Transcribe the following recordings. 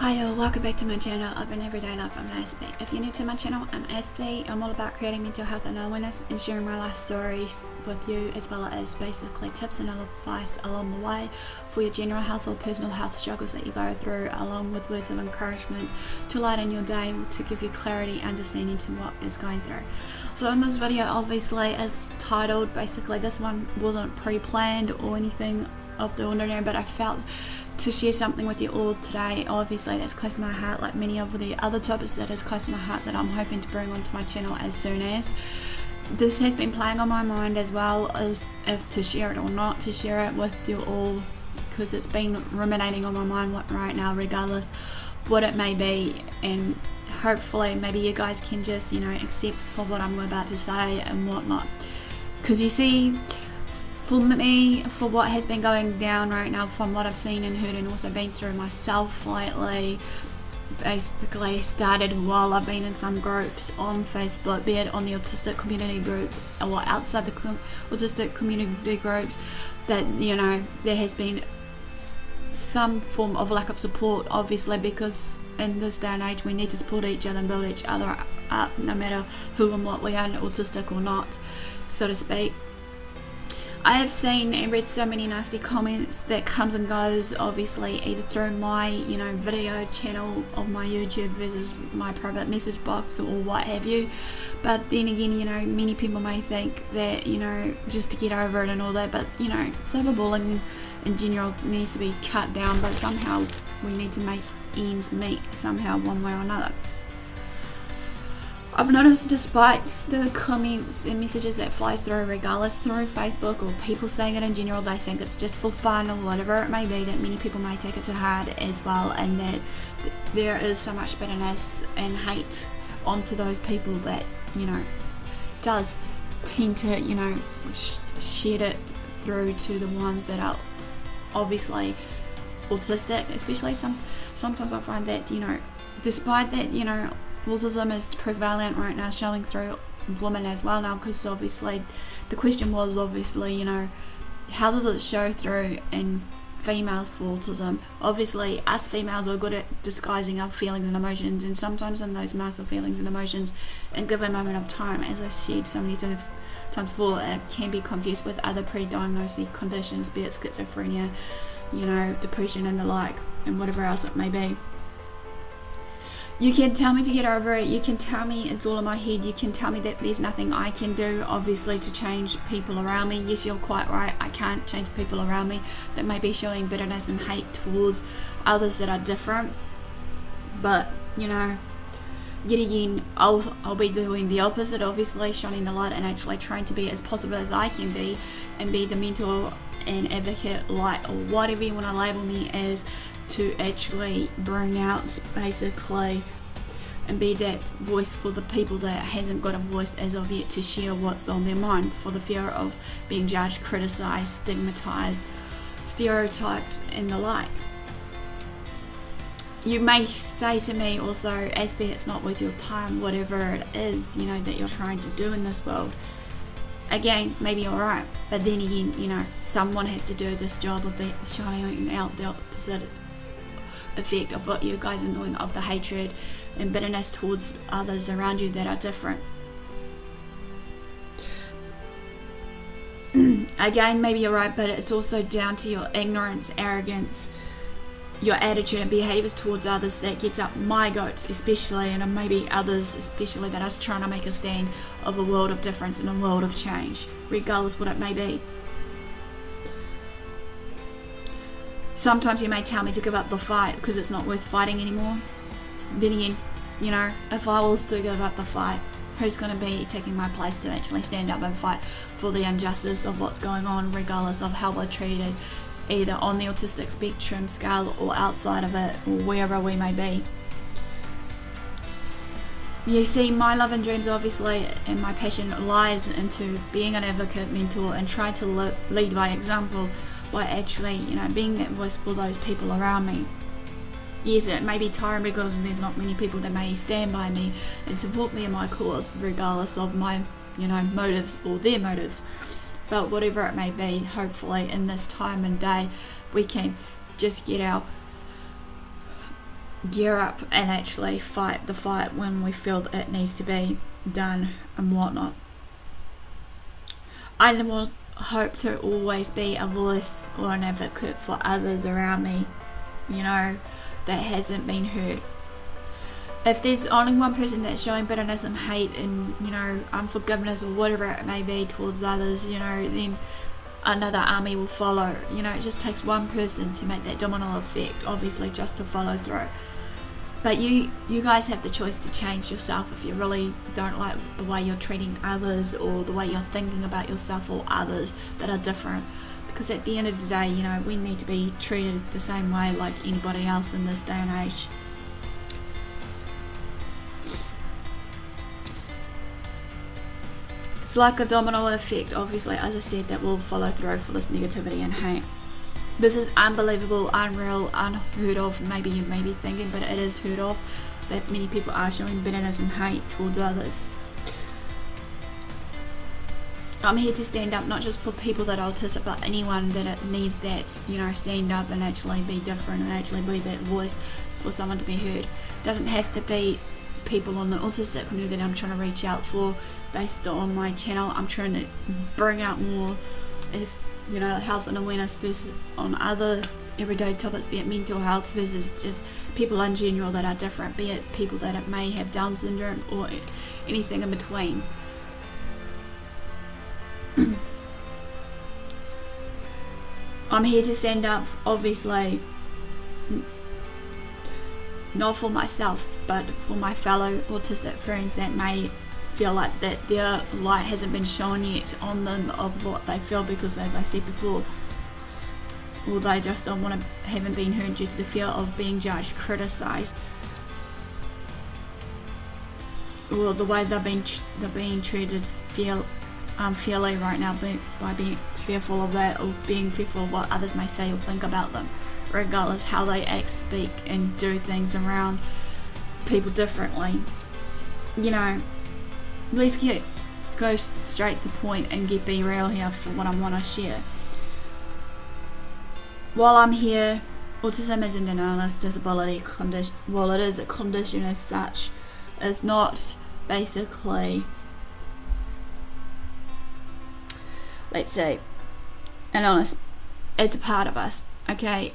Hi all, welcome back to my channel of An Everyday Life. I'm Aspie. If you're new to my channel, I'm Aspie. I'm all about creating mental health and awareness and sharing my life stories with you, as well as basically tips and advice along the way for your general health or personal health struggles that you go through, along with words of encouragement to lighten your day, to give you clarity, understanding to what is going through. So in this video, obviously is titled, basically this one wasn't pre-planned or anything of the ordinary, but I felt to share something with you all today, obviously that's close to my heart, like many of the other topics that is close to my heart that I'm hoping to bring onto my channel as soon as. This has been playing on my mind as well as if to share it or not to share it with you all, because it's been ruminating on my mind right now regardless what it may be, and hopefully maybe you guys can just accept for what I'm about to say and whatnot, because you see, for me, for what has been going down right now, from what I've seen and heard and also been through myself lately, basically started while I've been in some groups on Facebook, be it on the autistic community groups or outside the autistic community groups, that there has been some form of lack of support, obviously, because in this day and age we need to support each other and build each other up, no matter who and what we are, autistic or not, so to speak. I have seen and read so many nasty comments that comes and goes, obviously, either through my video channel of my YouTube versus my private message box or what have you. But then again, many people may think that just to get over it and all that, but cyberbullying in general needs to be cut down, but somehow we need to make ends meet somehow, one way or another. I've noticed, despite the comments and messages that flies through, regardless through Facebook or people saying it in general, they think it's just for fun or whatever it may be, that many people may take it to heart as well, and that there is so much bitterness and hate onto those people that does tend to shed it through to the ones that are obviously autistic, especially sometimes I find that despite that autism is prevalent right now, showing through women as well now, because obviously the question was how does it show through in females for autism? Obviously us females are good at disguising our feelings and emotions, and sometimes in those massive feelings and emotions in given moment of time, as I shared so many times before, it can be confused with other pre-diagnosed conditions, be it schizophrenia, depression and the like, and whatever else it may be. You can tell me to get over it, you can tell me it's all in my head, you can tell me that there's nothing I can do, obviously, to change people around me. Yes, you're quite right, I can't change the people around me that may be showing bitterness and hate towards others that are different. But, yet again, I'll be doing the opposite, obviously, shining the light and actually trying to be as possible as I can be, and be the mentor and advocate, light, or whatever you want to label me as, to actually bring out, basically, and be that voice for the people that hasn't got a voice as of yet to share what's on their mind, for the fear of being judged, criticized, stigmatized, stereotyped and the like. You may say to me also, Aspie, it's not worth your time, whatever it is that you're trying to do in this world. Again, maybe you're right, but then again, someone has to do this job of showing out the opposite effect of what you guys are doing, of the hatred and bitterness towards others around you that are different. Again, maybe you're right, but it's also down to your ignorance, arrogance, your attitude and behaviors towards others that gets up my goats, especially, and maybe others especially, that us trying to make a stand of a world of difference and a world of change, regardless what it may be. Sometimes you may tell me to give up the fight because it's not worth fighting anymore. Then again, if I was to give up the fight, who's going to be taking my place to actually stand up and fight for the injustice of what's going on, regardless of how we're treated, either on the autistic spectrum scale or outside of it, or wherever we may be. You see, my love and dreams, obviously, and my passion lies into being an advocate, mentor, and try to lead by example, by actually, being that voice for those people around me. Yes, it may be tiring because there's not many people that may stand by me and support me in my cause, regardless of my, motives or their motives. But whatever it may be, hopefully in this time and day, we can just get our gear up and actually fight the fight when we feel that it needs to be done and whatnot. I will hope to always be a voice or an advocate for others around me, that hasn't been heard. If there's only one person that's showing bitterness and hate and unforgiveness or whatever it may be towards others, then another army will follow. It just takes one person to make that domino effect, obviously, just to follow through. But you guys have the choice to change yourself if you really don't like the way you're treating others or the way you're thinking about yourself or others that are different. Because at the end of the day, we need to be treated the same way like anybody else in this day and age. It's like a domino effect, obviously, as I said, that will follow through for this negativity and hate. This is unbelievable, unreal, unheard of. Maybe you may be thinking, but it is heard of, that many people are showing bitterness and hate towards others. I'm here to stand up, not just for people that are autistic, but anyone that needs that, stand up and actually be different and actually be that voice for someone to be heard. It doesn't have to be people on the autistic community that I'm trying to reach out for. Based on my channel, I'm trying to bring out more health and awareness versus on other everyday topics, be it mental health versus just people in general that are different, be it people that may have Down syndrome or anything in between. I'm here to stand up, obviously, not for myself, but for my fellow autistic friends that may feel like that their light hasn't been shown yet on them of what they feel, because as I said before, or they just haven't been heard due to the fear of being judged, criticised, or the way they're being treated unfairly right now by being fearful of that, or being fearful of what others may say or think about them, regardless how they act, speak and do things around people differently. Let's go straight to the point and be real here for what I want to share. While I'm here, autism is a denialist disability condition. Well, it is a condition as such. It's not basically, let's say, an illness. It's a part of us, okay?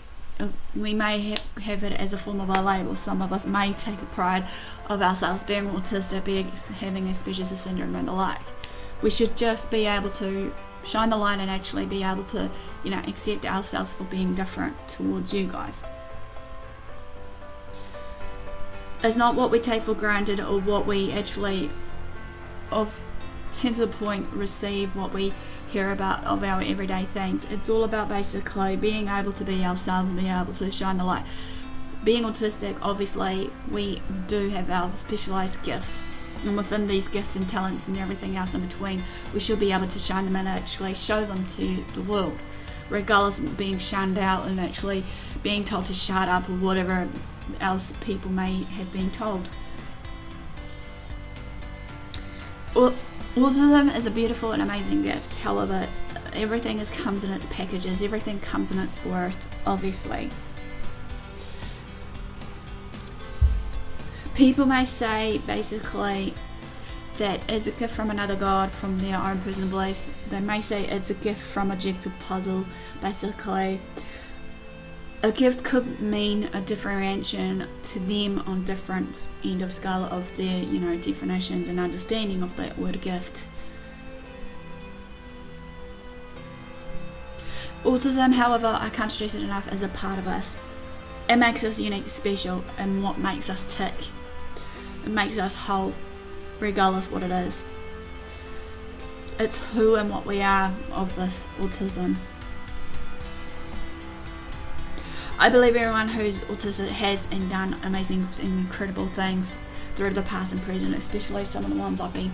We may have it as a form of a label. Some of us may take a pride of ourselves being autistic, having Aspergers Syndrome and the like. We should just be able to shine the light and actually be able to, accept ourselves for being different towards you guys. It's not what we take for granted or what we actually, to the point, receive what we hear about of our everyday things. It's all about basically being able to be ourselves and being able to shine the light. Being autistic, obviously, we do have our specialised gifts, and within these gifts and talents and everything else in between, we should be able to shine them and actually show them to the world, regardless of being shunned out and actually being told to shut up or whatever else people may have been told. Autism is a beautiful and amazing gift. However, everything comes in its packages. Everything comes in its worth, obviously. People may say, basically, that it's a gift from another god, from their own personal beliefs. They may say it's a gift from a jigsaw puzzle, basically. A gift could mean a differentiation to them on different end of scale of their, definitions and understanding of that word gift. Autism, however, I can't stress it enough, is a part of us. It makes us unique, special, and what makes us tick. It makes us whole, regardless what it is. It's who and what we are of this autism. I believe everyone who's autistic has and done amazing and incredible things through the past and present, especially some of the ones I've been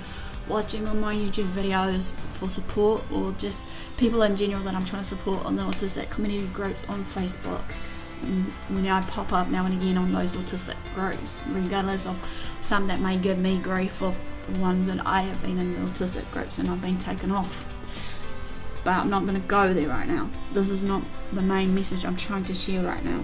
watching on my YouTube videos for support, or just people in general that I'm trying to support on the autistic community groups on Facebook. When I pop up now and again on those autistic groups, regardless of some that may give me grief of the ones that I have been in the autistic groups and I've been taken off. But I'm not going to go there right now. This is not the main message I'm trying to share right now.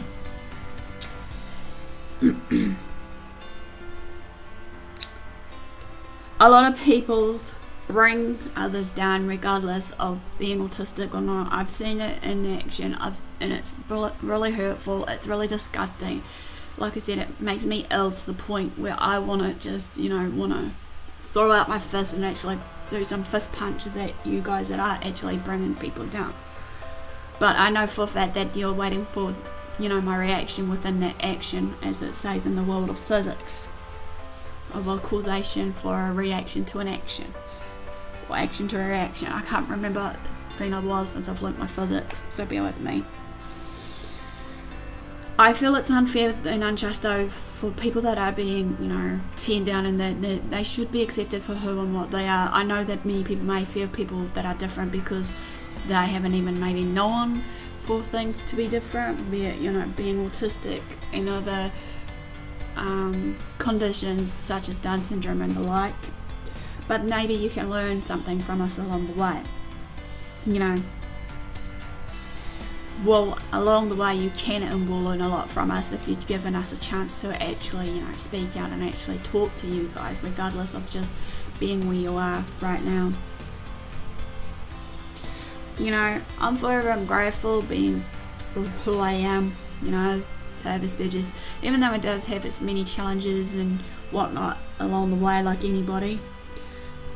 a lot of people bring others down regardless of being autistic or not. I've seen it in action, and it's really hurtful. It's really disgusting. Like I said, it makes me ill to the point where I want to just, want to throw out my fist and actually do some fist punches at you guys that are actually bringing people down. But I know for a fact that you're waiting for, my reaction within that action, as it says in the world of physics, of a causation for a reaction to an action, or action to a reaction. I can't remember. It's been a while since I've learnt my physics, so bear with me. I feel it's unfair and unjust though for people that are being, torn down, and that they should be accepted for who and what they are. I know that many people may fear people that are different because they haven't even maybe known for things to be different, be it, being autistic and other conditions such as Down syndrome and the like. But maybe you can learn something from us along the way. Well, along the way you can and will learn a lot from us if you've given us a chance to actually, speak out and actually talk to you guys, regardless of just being where you are right now. I'm forever grateful being who I am, to have Aspergers, even though it does have its many challenges and whatnot along the way, like anybody.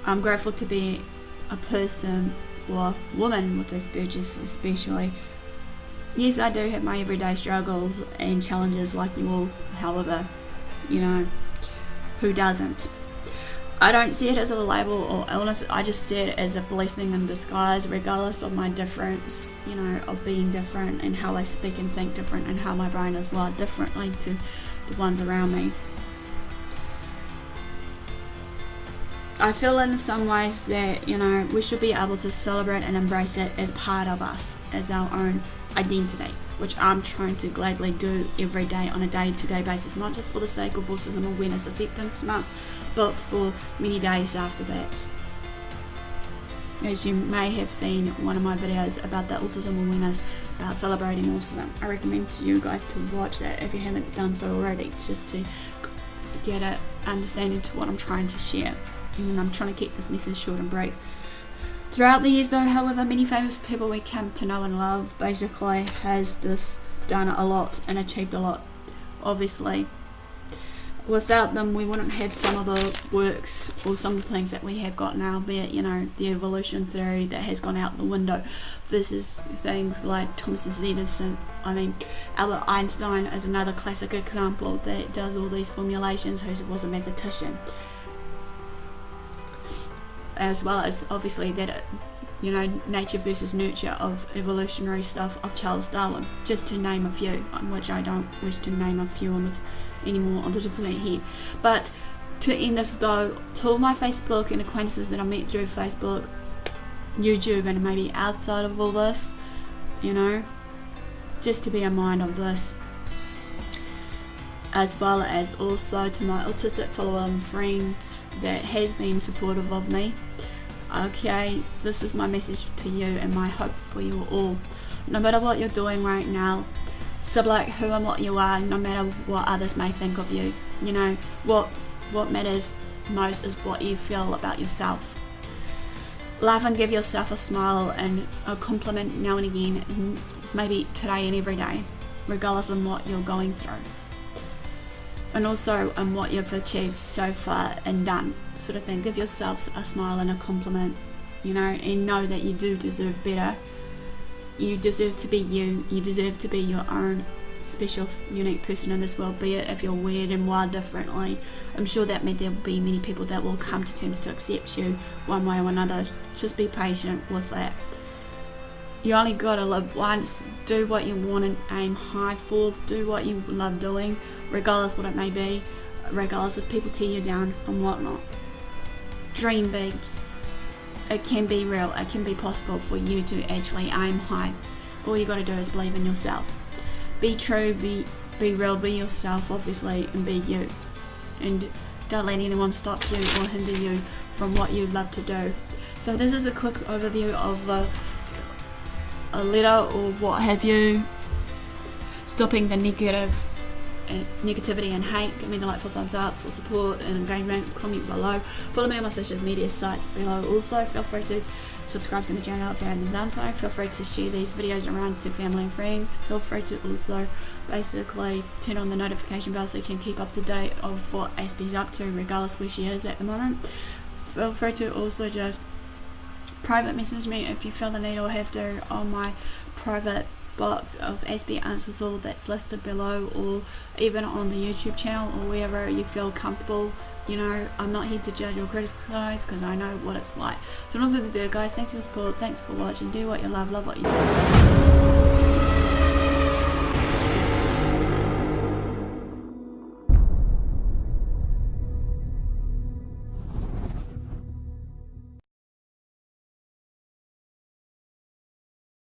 I'm grateful to be a person, or a woman with Aspergers especially. Yes, I do have my everyday struggles and challenges like you all, however, who doesn't? I don't see it as a label or illness, I just see it as a blessing in disguise, regardless of my difference, of being different and how I speak and think different and how my brain is wired differently to the ones around me. I feel in some ways that, we should be able to celebrate and embrace it as part of us, as our own identity, which I'm trying to gladly do every day on a day-to-day basis, not just for the sake of Autism Awareness Acceptance Month, but for many days after that. As you may have seen one of my videos about the autism awareness, about celebrating autism, I recommend to you guys to watch that if you haven't done so already, just to get an understanding to what I'm trying to share. And I'm trying to keep this message short and brief. Throughout the years though, however, many famous people we come to know and love basically has this done a lot and achieved a lot. Obviously, without them we wouldn't have some of the works or some of the things that we have got now, be it, the evolution theory that has gone out the window versus things like Thomas Edison. Albert Einstein is another classic example that does all these formulations, who was a mathematician. As well as obviously that, nature versus nurture of evolutionary stuff of Charles Darwin, just to name a few, which I don't wish to name a few anymore on the top of my head. But to end this though, to all my Facebook and acquaintances that I met through Facebook, YouTube, and maybe outside of all this, just to be in mind of this, as well as also to my autistic follower and friends that has been supportive of me. Okay, this is my message to you and my hope for you all. No matter what you're doing right now, celebrate who and what you are, no matter what others may think of you. What matters most is what you feel about yourself. Laugh and give yourself a smile and a compliment now and again, maybe today and every day, regardless of what you're going through. And also on what you've achieved so far and done, sort of thing. Give yourselves a smile and a compliment, and know that you do deserve better. You deserve to be you. You deserve to be your own special, unique person in this world, be it if you're weird and wired differently. I'm sure that there will be many people that will come to terms to accept you one way or another. Just be patient with that. You only gotta live once. Do what you want and aim high for. Do what you love doing, regardless what it may be, regardless if people tear you down and whatnot. Dream big. It can be real. It can be possible for you to actually aim high. All you gotta do is believe in yourself. Be true, be real, be yourself, obviously, and be you. And don't let anyone stop you or hinder you from what you love to do. So this is a quick overview of a letter or what have you, stopping the negative and negativity and hate, give me the like for thumbs up, for support and engagement, comment below. Follow me on my social media sites below. Also, feel free to subscribe to the channel if you haven't done so. Feel free to share these videos around to family and friends. Feel free to also basically turn on the notification bell so you can keep up to date of what Aspie's up to regardless where she is at the moment. Feel free to also just private message me if you feel the need or have to on my private box of AspieAnswersAll that's listed below, or even on the YouTube channel or wherever you feel comfortable. You know, I'm not here to judge or criticize because I know what it's like. So, not further ado, guys, thanks for your support, thanks for watching, do what you love what you do.